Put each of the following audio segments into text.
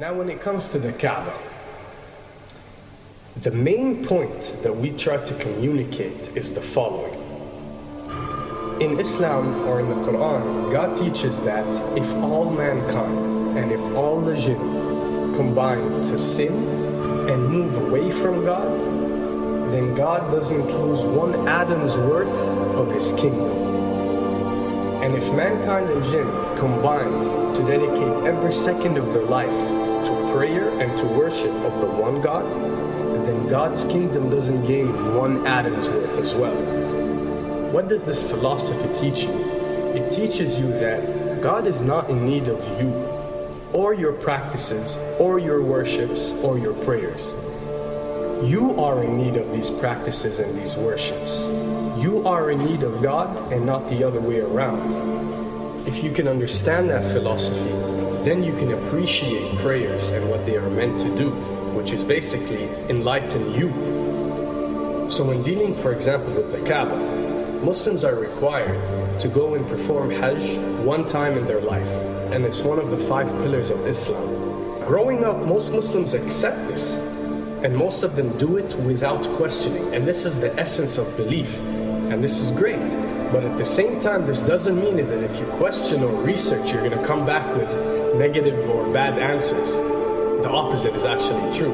Now when it comes to the Kaaba, the main point that we try to communicate is the following. In Islam or in the Quran, God teaches that if all mankind and if all the jinn combine to sin and move away from God, then God doesn't lose one atom's worth of his kingdom. And if mankind and jinn combined to dedicate every second of their life to prayer and to worship of the one God, then God's kingdom doesn't gain one atom's worth as well. What does this philosophy teach you? It teaches you that God is not in need of you, or your practices, or your worships, or your prayers. You are in need of these practices and these worships. You are in need of God and not the other way around. If you can understand that philosophy, then you can appreciate prayers and what they are meant to do, which is basically enlighten you. So when dealing, for example, with the Kaaba, Muslims are required to go and perform Hajj one time in their life, and it's one of the 5 pillars of Islam. Growing up, most Muslims accept this, and most of them do it without questioning, and this is the essence of belief, and this is great. But at the same time, this doesn't mean that if you question or research, you're going to come back with negative or bad answers. The opposite is actually true.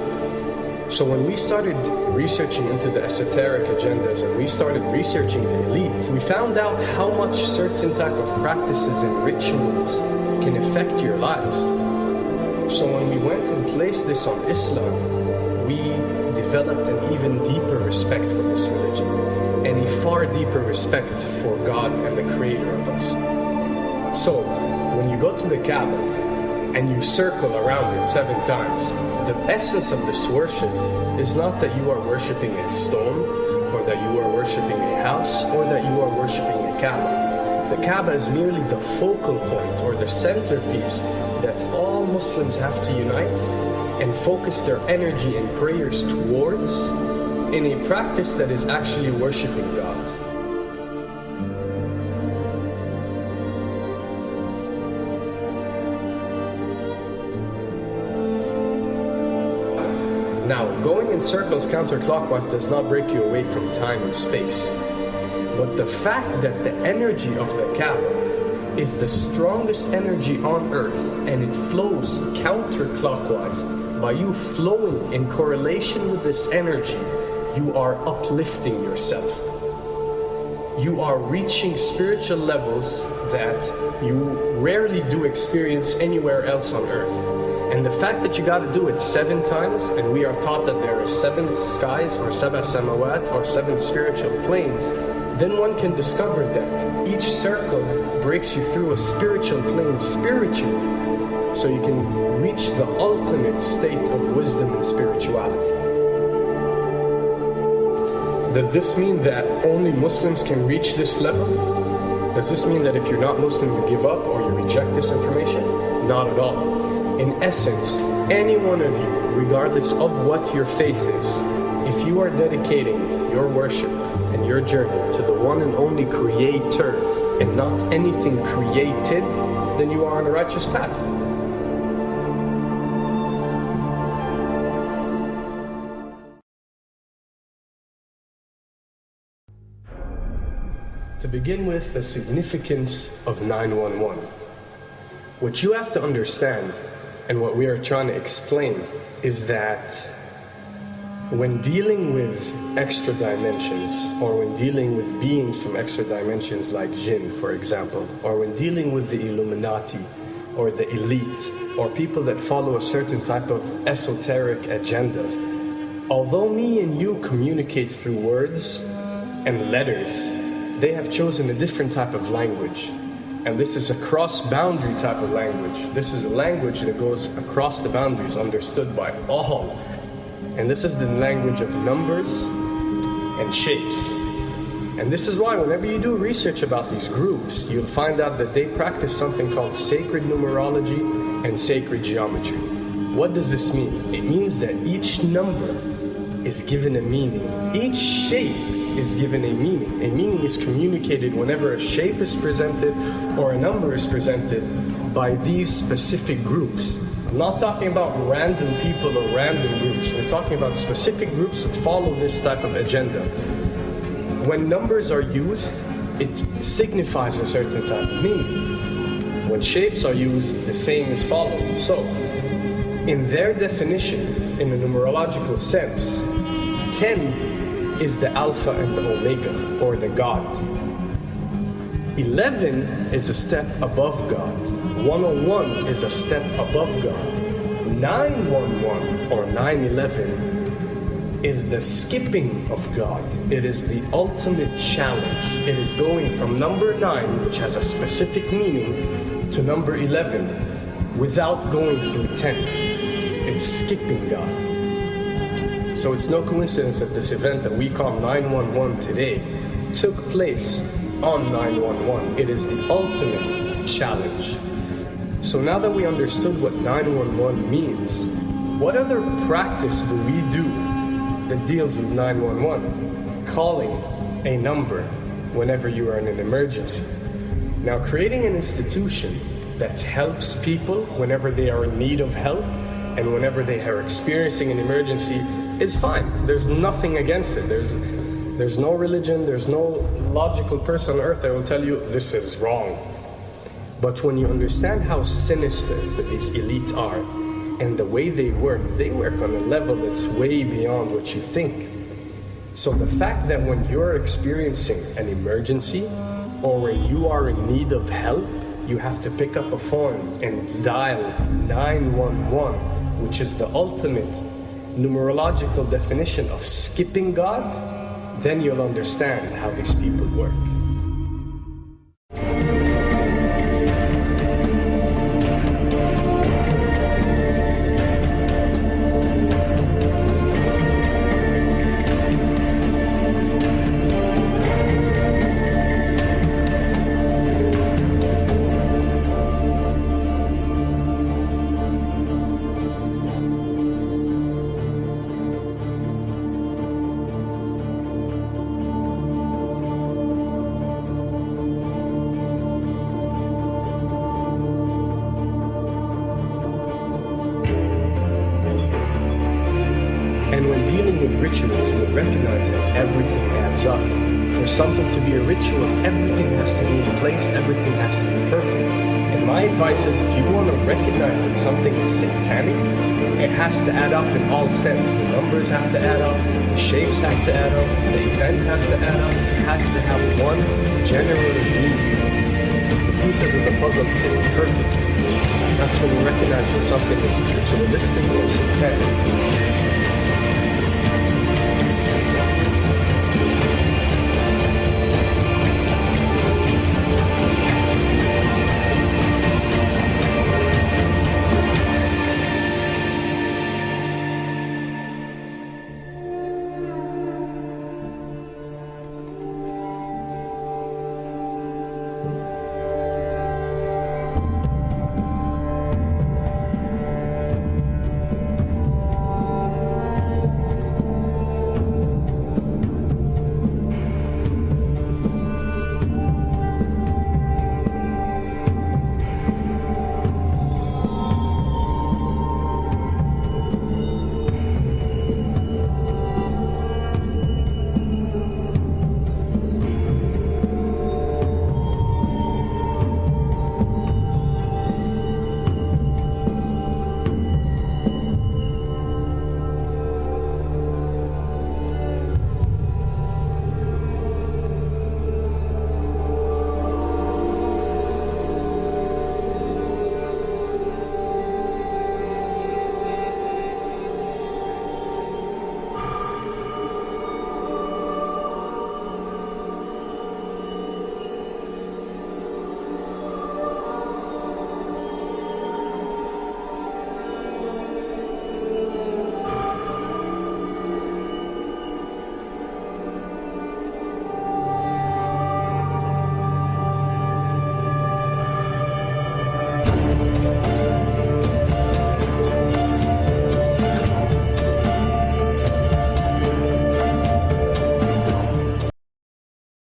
So when we started researching into the esoteric agendas and we started researching the elite, we found out how much certain type of practices and rituals can affect your lives. So when we went and placed this on Islam, we developed an even deeper respect for this religion and a far deeper respect for God and the creator of us. So when you go to the Kaaba and you circle around it 7 times, the essence of this worship is not that you are worshipping a stone, or that you are worshipping a house, or that you are worshipping a Kaaba. The Kaaba is merely the focal point or the centerpiece that all Muslims have to unite and focus their energy and prayers towards in a practice that is actually worshipping God. Now, going in circles counterclockwise does not break you away from time and space. But the fact that the energy of the Kaaba is the strongest energy on earth and it flows counterclockwise, by you flowing in correlation with this energy, you are uplifting yourself. You are reaching spiritual levels that you rarely do experience anywhere else on earth. And the fact that you got to do it 7 times, and we are taught that there are 7 skies or 7 samawat or 7 spiritual planes, then one can discover that each circle breaks you through a spiritual plane spiritually, so you can reach the ultimate state of wisdom and spirituality. Does this mean that only Muslims can reach this level? Does this mean that if you're not Muslim you give up or you reject this information? Not at all. In essence, any one of you, regardless of what your faith is, if you are dedicating your worship and your journey to the one and only Creator and not anything created, then you are on a righteous path. To begin with, the significance of 911. What you have to understand, and what we are trying to explain, is that when dealing with extra dimensions, or when dealing with beings from extra dimensions like jinn, for example, or when dealing with the Illuminati, or the elite, or people that follow a certain type of esoteric agendas, although me and you communicate through words and letters, they have chosen a different type of language. And this is a cross-boundary type of language. This is a language that goes across the boundaries, understood by all. And this is the language of numbers and shapes. And this is why whenever you do research about these groups, you'll find out that they practice something called sacred numerology and sacred geometry. What does this mean? It means that each number is given a meaning. Each shape is given a meaning. A meaning is communicated whenever a shape is presented or a number is presented by these specific groups. I'm not talking about random people or random groups. We're talking about specific groups that follow this type of agenda. When numbers are used, it signifies a certain type of meaning. When shapes are used, the same is followed. So, in their definition, in a numerological sense, 10 is the Alpha and the Omega, or the God. 11 is a step above God. 101 is a step above God. 911 or 911 is the skipping of God. It is the ultimate challenge. It is going from number 9, which has a specific meaning, to number 11 without going through 10. It's skipping God. So it's no coincidence that this event that we call 911 today took place on 911. It is the ultimate challenge. So now that we understood what 911 means, what other practice do we do that deals with 911? Calling a number whenever you are in an emergency. Now, creating an institution that helps people whenever they are in need of help and whenever they are experiencing an emergency is fine. There's nothing against it. There's no religion, there's no logical person on earth that will tell you this is wrong. But when you understand how sinister that these elite are and the way they work on a level that's way beyond what you think. So the fact that when you're experiencing an emergency or when you are in need of help, you have to pick up a phone and dial 911, which is the ultimate numerological definition of skipping God, then you'll understand how these people work. And when dealing with rituals, you recognize that everything adds up. For something to be a ritual, everything has to be in place, everything has to be perfect. And my advice is, if you want to recognize that something is satanic, it has to add up in all sense. The numbers have to add up, the shapes have to add up, the event has to add up, it has to have one general meaning. The pieces of the puzzle fit perfectly. That's when you recognize when something is ritualistic or satanic.